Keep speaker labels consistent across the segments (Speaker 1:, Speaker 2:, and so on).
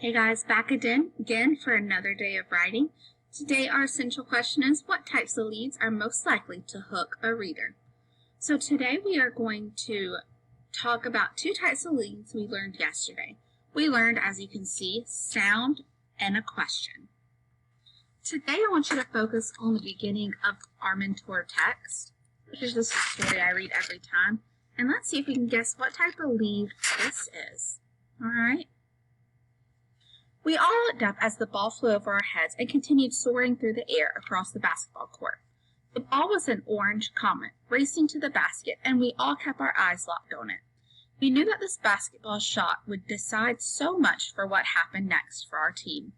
Speaker 1: Hey guys, back again for another day of writing. Today our essential question is, what types of leads are most likely to hook a reader? So today we are going to talk about two types of leads we learned yesterday. We learned, as you can see, sound and a question. Today I want you to focus on the beginning of our mentor text, which is just a story I read every time. And let's see if we can guess what type of lead this is. All right. We all looked up as the ball flew over our heads and continued soaring through the air across the basketball court. The ball was an orange comet racing to the basket, and we all kept our eyes locked on it. We knew that this basketball shot would decide so much for what happened next for our team.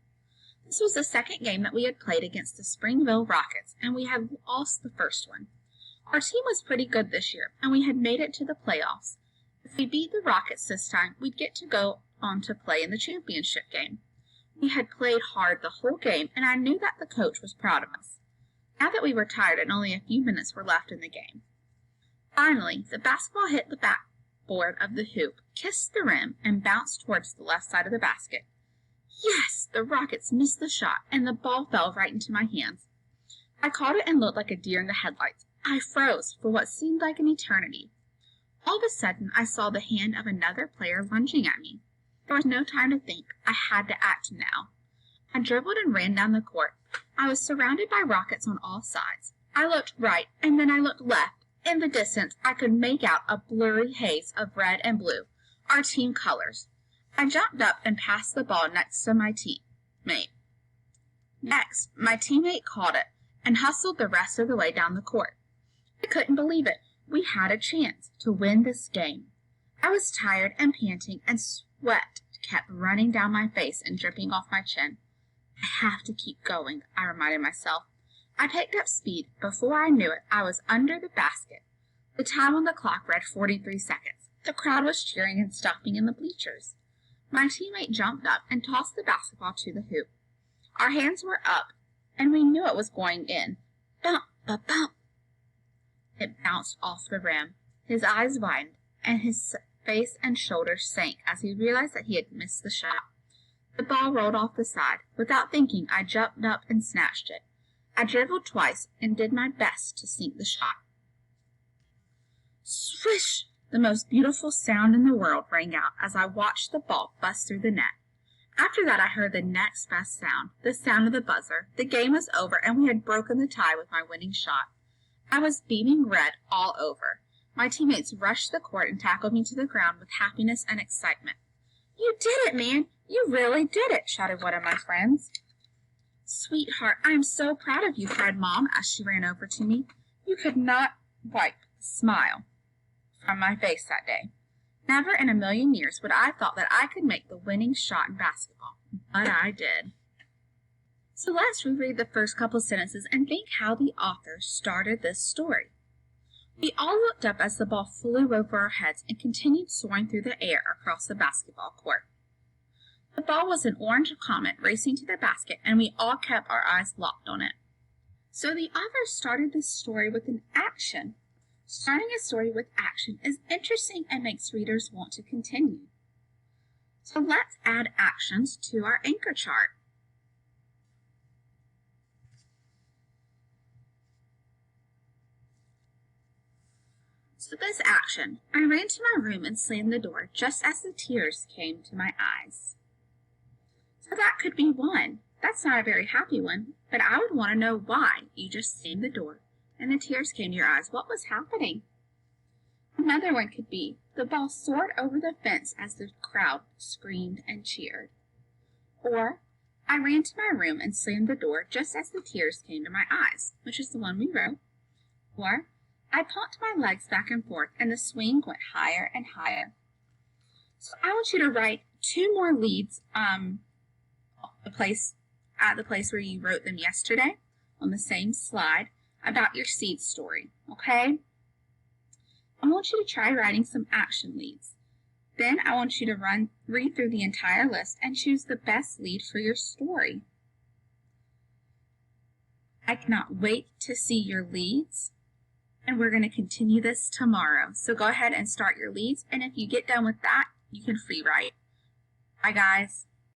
Speaker 1: This was the second game that we had played against the Springville Rockets, and we had lost the first one. Our team was pretty good this year, and we had made it to the playoffs. If we beat the Rockets this time, we'd get to go on to play in the championship game. We had played hard the whole game, and I knew that the coach was proud of us. Now that we were tired and only a few minutes were left in the game. Finally, the basketball hit the backboard of the hoop, kissed the rim, and bounced towards the left side of the basket. Yes! The Rockets missed the shot, and the ball fell right into my hands. I caught it and looked like a deer in the headlights. I froze for what seemed like an eternity. All of a sudden, I saw the hand of another player lunging at me. There was no time to think. I had to act now. I dribbled and ran down the court. I was surrounded by Rockets on all sides. I looked right, and then I looked left. In the distance, I could make out a blurry haze of red and blue, our team colors. I jumped up and passed the ball next to my teammate. Next, my teammate caught it and hustled the rest of the way down the court. I couldn't believe it. We had a chance to win this game. I was tired and panting, and sweat kept running down my face and dripping off my chin. I have to keep going, I reminded myself. I picked up speed. Before I knew it, I was under the basket. The time on the clock read 43 seconds. The crowd was cheering and stopping in the bleachers. My teammate jumped up and tossed the basketball to the hoop. Our hands were up, and we knew it was going in. Bump, bump, bump. It bounced off the rim. His eyes widened, and his face and shoulders sank as he realized that he had missed the shot. The ball rolled off the side. Without thinking, I jumped up and snatched it. I dribbled twice and did my best to sink the shot. Swish! The most beautiful sound in the world rang out as I watched the ball bust through the net. After that, I heard the next best sound, the sound of the buzzer. The game was over, and we had broken the tie with my winning shot. I was beaming red all over. My teammates rushed the court and tackled me to the ground with happiness and excitement. You did it, man! You really did it! Shouted one of my friends. Sweetheart, I am so proud of you, cried Mom as she ran over to me. You could not wipe the smile from my face that day. Never in a million years would I have thought that I could make the winning shot in basketball, but I did. So let's reread the first couple sentences and think how the author started this story. We all looked up as the ball flew over our heads and continued soaring through the air across the basketball court. The ball was an orange comet racing to the basket, and we all kept our eyes locked on it. So the author started this story with an action. Starting a story with action is interesting and makes readers want to continue. So let's add actions to our anchor chart. So this action, I ran to my room and slammed the door just as the tears came to my eyes. So that could be one. That's not a very happy one, but I would want to know why you just slammed the door and the tears came to your eyes. What was happening? Another one could be, the ball soared over the fence as the crowd screamed and cheered. Or, I ran to my room and slammed the door just as the tears came to my eyes, which is the one we wrote. Or, I pumped my legs back and forth, and the swing went higher and higher. So I want you to write two more leads at the place where you wrote them yesterday on the same slide about your seed story, okay? I want you to try writing some action leads. Then I want you to read through the entire list and choose the best lead for your story. I cannot wait to see your leads. And we're going to continue this tomorrow. So go ahead and start your leads. And if you get done with that, you can free write. Bye, guys.